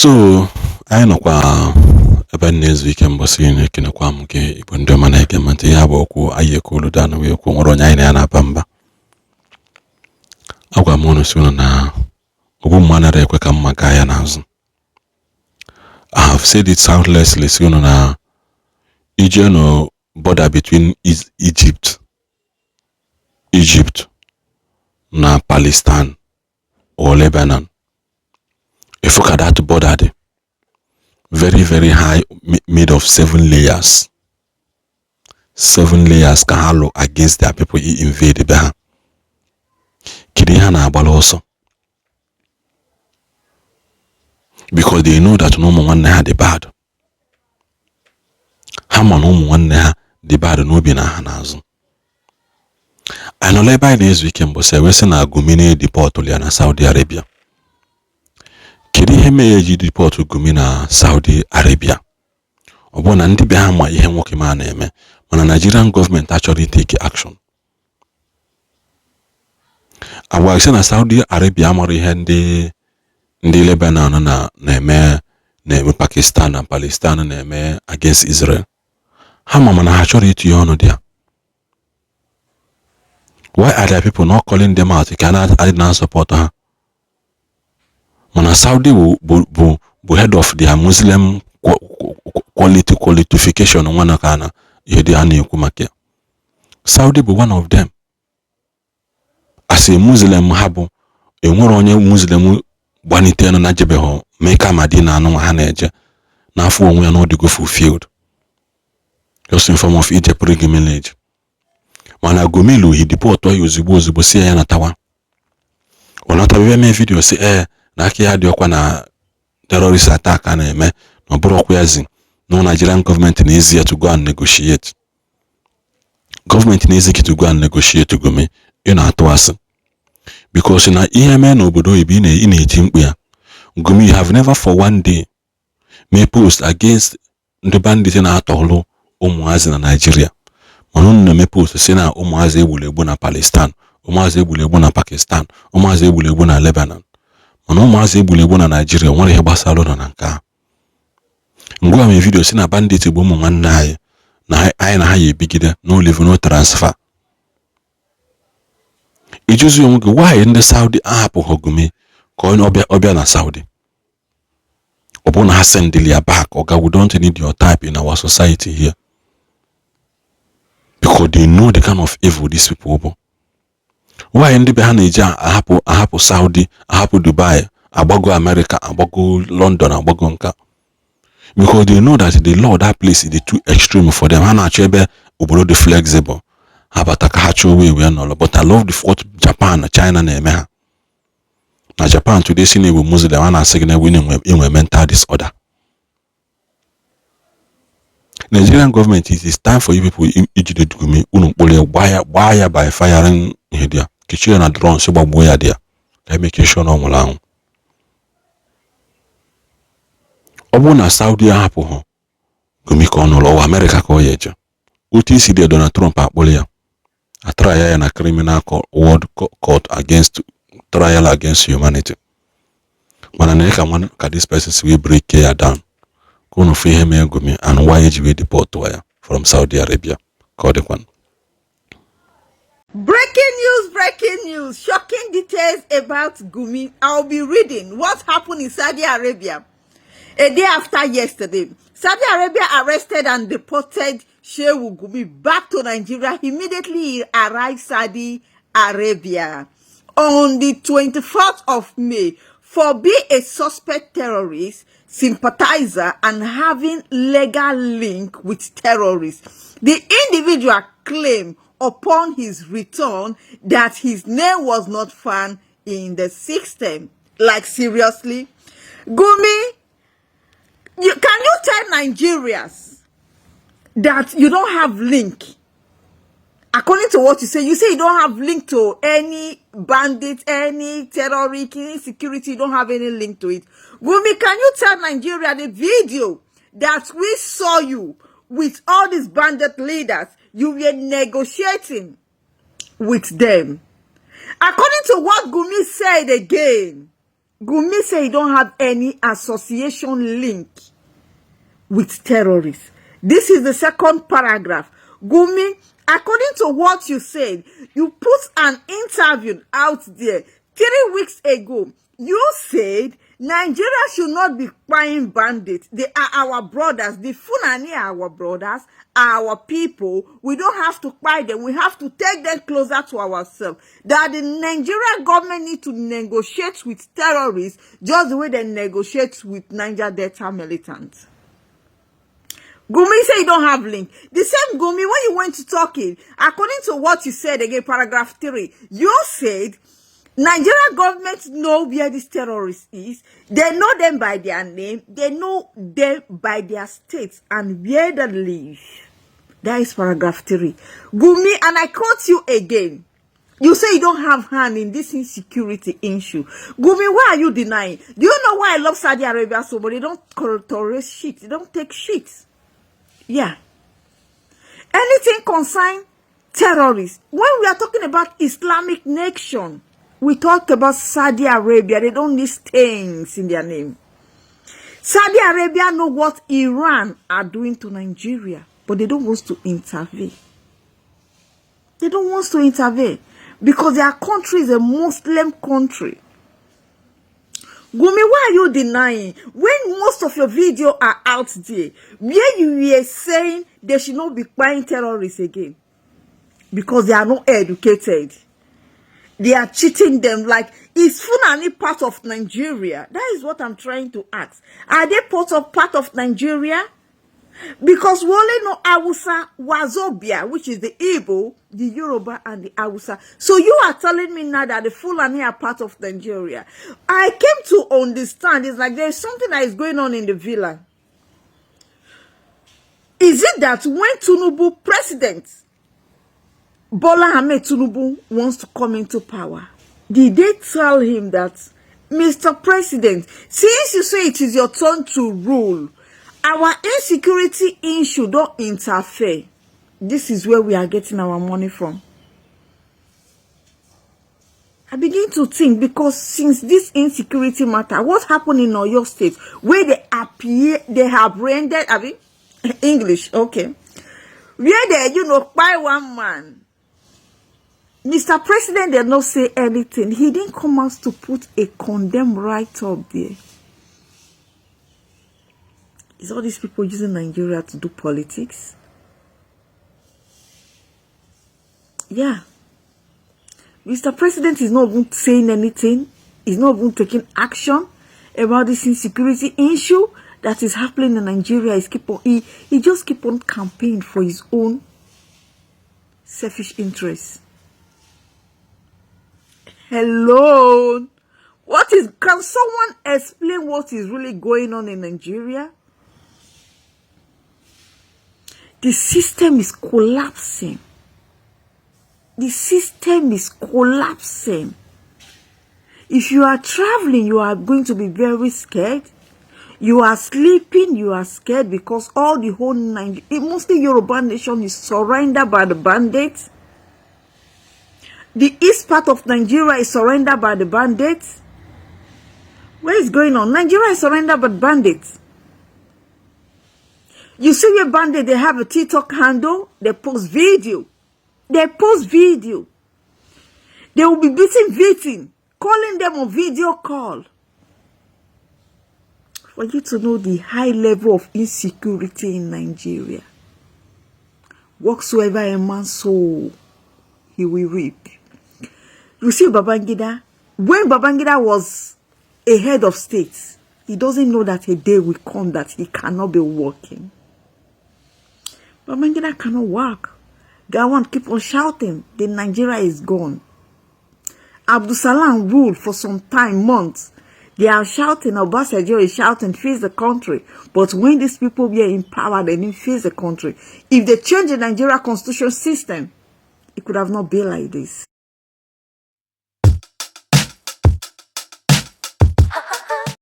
So I know ebe nezu ike mbosi na-ekenekwa m nke Igbo ndị ọma na-ege m ntị. Ya bụ okwu anyị ekwulu danụ wee okwu nwere onye anyị na ya na-aba mba. Agwa m unu si unu na ogbu mma nara ekwe ka mma gaa ya n'azụ. I have said it soundlessly si unu na ije no border between Egypt na Palestine or Lebanon. If you look at that border, very, very high, made of 7 layers. 7 layers can halo against their people invade Beha. Kidihana abalo also. Because they know that no one had the bad. Hama no one the bad no be na hanazu. I know by this weekend, but we say na Gumi Deported na Saudi Arabia. Kedi ihe mee eji deport Gumi na Saudi Arabia. Ọbụna ndị be ha ma ihe nwoke ma na-eme, mana Nigerian government actually take action. Agwa ise na Saudi Arabia amara ihe ndị Lebanon na-eme Pakistan na Palestine na-eme against Israel. Ha ma mana ha chọrọ itinye ọnụ dị ya. Why are there people not calling them out? Can I not support her? Mana Saudi bu head of their Muslim qualification wana kana yedi ani yukumake. Saudi bu one of them. As a Muslim habu enwere onye Muslim gbanite no najebe ho Mecca Madina anu ha na-eje na afu onwe ya no dey go fulfilled. Just in form of Egypt pilgrimage. Mana Gumilu he deport ozugbo si ya na tawa. Onata be me video si na aka ya dị ọkwa na terrorist attack a na-eme na ọbụrụ ọkwa yazi no Nigerian government na-ezi to go and negotiate. Government na-ezi to go and negotiate Gumi na-atụ asị. Because na ihe mee n'obodo oyibo ị na-eti mkpu ya. Gumi have never for one day may post against ndị bandit na-atọhụlụ ụmụazị na Nigeria. Mana unu na-eme post si na ụmụazị egbulegbu na Palestine, ụmụazị egbulegbu na Pakistan, ụmụazị egbulegbu na Lebanon. Mana ụmụazị egbulegbu na Nigeria nwere ihe gbasara na nke a. Ngwa me video si na bandit bụ ụmụ nwanne anyị na ha ya ebigide no live no transfer. Ijuzi onwe gị why ndị Saudi ahapụghị Gumi ka onye ọbịa na Saudi. Ọ bụ na ha send ya back oga we don't need your type in our society here. Because they know the kind of evil these people bụ. Why ndị be ha na-eji ahapụ Saudi, ahapụ Dubai, agbago America, agbago London, agbago nka? Because they know that the law that place is too extreme for them. Ha na-achọ ebe obodo dị flexible. Ha bataka ha chọọ wee nọrọ. But I love the what Japan na China na-eme ha. Na Japan today si na-ewu Muslim, ha na-asị gị na inwe mental disorder. Nigerian government, it is time for you people ijide Gumi unu mkpụrụ gbaa ya by firing ihe dia. Kichie na drone so gbagbuo ya dia. Ka make sure na ọ nwụrụ anwụ. Ọ bụ na Saudi ahapụghị Gumi ka ọ nọrọ America ka ọ ya eje. Otu isi dị Donald Trump akpọrọ ya. A trial ya na criminal world court against trial against humanity. Mana na ka this person will break ya down. Ka unu fụ ihe mee Gumi and why eji wee deport ya from Saudi Arabia. Ka ọ dịkwan. Breaking news, shocking details about Gumi. I'll be reading what happened in Saudi Arabia. A day after yesterday, Saudi Arabia arrested and deported Sheikh Gumi back to Nigeria. Immediately he arrived Saudi Arabia on the 24th of May for being a suspect terrorist, sympathizer, and having legal link with terrorists. The individual claimed upon his return that his name was not found in the system. Like seriously? Gumi, can you tell Nigerians that you don't have link? According to what you say you don't have link to any bandit, any terrorist, any security, you don't have any link to it. Gumi, can you tell Nigeria the video that we saw you with all these bandit leaders, you were negotiating with them? According to what Gumi said again, Gumi say he don't have any association link with terrorists. This is the second paragraph. Gumi, according to what you said, you put an interview out there 3 weeks ago. You said Nigeria should not be buying bandits. They are our brothers. The Fulani are our brothers, are our people. We don't have to buy them. We have to take them closer to ourselves. That the Nigerian government need to negotiate with terrorists just the way they negotiate with Niger Delta militants. Gumi say you don't have link. The same Gumi, when you went to talking, according to what you said again, paragraph 3, you said Nigerian government know where this terrorist is. They know them by their name. They know them by their states and where they live. That is paragraph 3. Gumi, and I quote you again. You say you don't have hand in this insecurity issue. Gumi, why are you denying? Do you know why I love Saudi Arabia so much? They don't tolerate shit. They don't take shit. Yeah. Anything concern terrorists. When we are talking about Islamic nation, we talk about Saudi Arabia. They don't need things in their name. Saudi Arabia know what Iran are doing to Nigeria, but they don't want to intervene. They don't want to intervene because their country is a Muslim country. Gumi, why are you denying? When most of your videos are out there, where you were saying they should not be buying terrorists again because they are not educated. They are cheating them. Like, is Fulani part of Nigeria? That is what I'm trying to ask. Are they part of Nigeria? Because we only know Hausa, Wazobia, which is the Igbo, the Yoruba, and the Hausa. So you are telling me now that the Fulani are part of Nigeria. I came to understand, it's like there is something that is going on in the villa. Is it that when Tinubu, President Bola Ahmed Tinubu, wants to come into power, did they tell him that, Mr. President, since you say it is your turn to rule, our insecurity issue don't interfere. This is where we are getting our money from. I begin to think, because since this insecurity matter, what happened in Oyo State, where they have rendered, English, okay, where they, by one man, Mr. President did not say anything. He didn't come out to put a condemn right up there. Is all these people using Nigeria to do politics? Yeah. Mr. President is not even saying anything. He's not even taking action about this insecurity issue that is happening in Nigeria. He just keep on campaigning for his own selfish interests. Hello. Can someone explain what is really going on in Nigeria? The system is collapsing. The system is collapsing. If you are traveling, you are going to be very scared. You are sleeping, you are scared because all the whole mostly Yoruba nation is surrendered by the bandits. The east part of Nigeria is surrendered by the bandits. What is going on? Nigeria is surrendered by the bandits. You see your bandit, they have a TikTok handle, they post video. They post video. They will be beating victim, calling them on video call. For you to know the high level of insecurity in Nigeria. Whatsoever a man sow, he will reap. You see Babangida, when Babangida was a head of state, he doesn't know that a day will come that he cannot be working. Babangida cannot work. Gawan keep on shouting, the Nigeria is gone. Abdul Salam ruled for some time, months. They are shouting, Obasanjo is shouting, face the country. But when these people were in power, they didn't face the country. If they change the Nigeria constitution system, it could have not been like this.